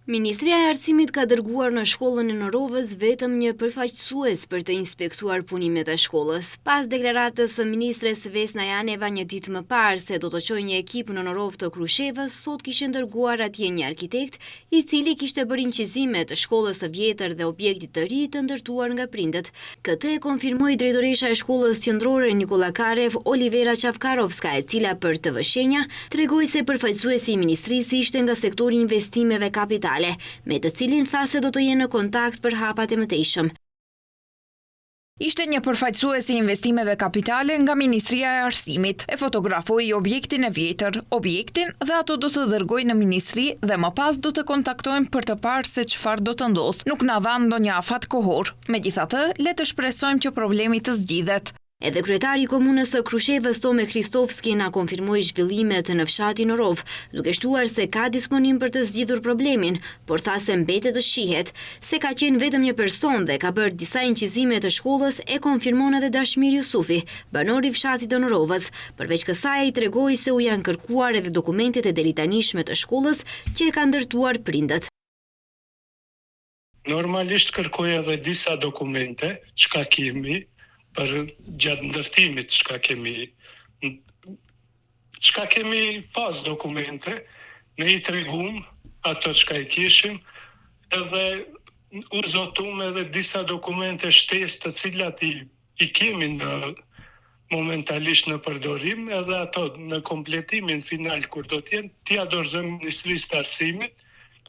Ministria e Arsimit ka dërguar në shkollën e Norovës vetëm një përfaqësues për të inspektuar punimet e shkollës. Pas deklaratës së ministres Vesna Janeva një ditë më parë se do të çojë një ekip në Norovë të Krushevës, sot kishte dërguar atje një arkitekt, i cili kishte bërë incizime të shkollës së vjetër dhe objektit të ri të ndërtuar nga prindët. Këtë e konfirmoi drejtoresha e shkollës qendrore Nikola Karev, Olivera Çavkarovska, e cila për TV Shenja tregoi se përfaqësuesi i ministrisë ishte nga sektori i investimeve kapitale, me të cilin tha se do të jenë në kontakt për hapat e mëtejshëm. Ishte një përfaqësues i investimeve kapitale nga Ministria e Arsimit. E fotografoi objektin e vjetër, objektin dhe ato do të dërgojnë në ministri dhe më pas do të kontaktojnë për të parë se çfarë do të ndodhë. Nuk na dhan ndonjë afat kohor. Megjithatë, le të shpresojmë që problemi të zgjidhet. Edhe kryetari i komunës së Krushevës Tome Kristovski na konfirmoi zhvillimet në fshatin Norov, duke shtuar se ka disponim për të zgjidhur problemin, por tha se mbetet të shihet, se ka qenë vetëm një person dhe ka bërë disa incizime të shkollës, e konfirmon edhe Dashmir Jusufi, banori i fshatit të Norovës. Përveç kësaj ai tregoi se u janë kërkuar edhe dokumentet e deritanishme të shkollës që e kanë ndërtuar prindët. Normalisht kërkoj edhe disa dokumente çka kemi për gjatë ndërtimit çka kemi pas dokumente, ne i tregum ato çka i kishim, edhe u zotum edhe disa dokumente shtesë të cilat i kemi momentalisht në përdorim, edhe ato në kompletimin final kur do t'jenë, t'i dorëzojmë Ministrisë të Arsimit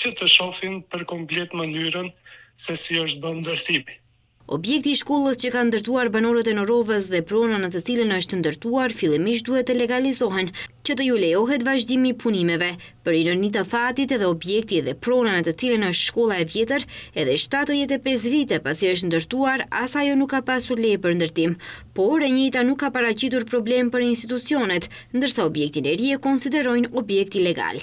që të shohin për komplet mënyrën se si është bën ndërtimi. Objekti i shkollës që kanë ndërtuar banorët e Norovës dhe prona në të cilën është ndërtuar fillimisht duhet të legalizohen, që të ju lejohet vazhdimi i punimeve. Për ironi të fatit, edhe objekti dhe prona në të cilën është shkolla e vjetër, edhe 75 vite pasi është ndërtuar, as ajo nuk ka pasur leje për ndërtim, por e njëjta nuk ka paraqitur problem për institucionet, ndërsa objektin e ri e konsiderojnë objekt ilegal.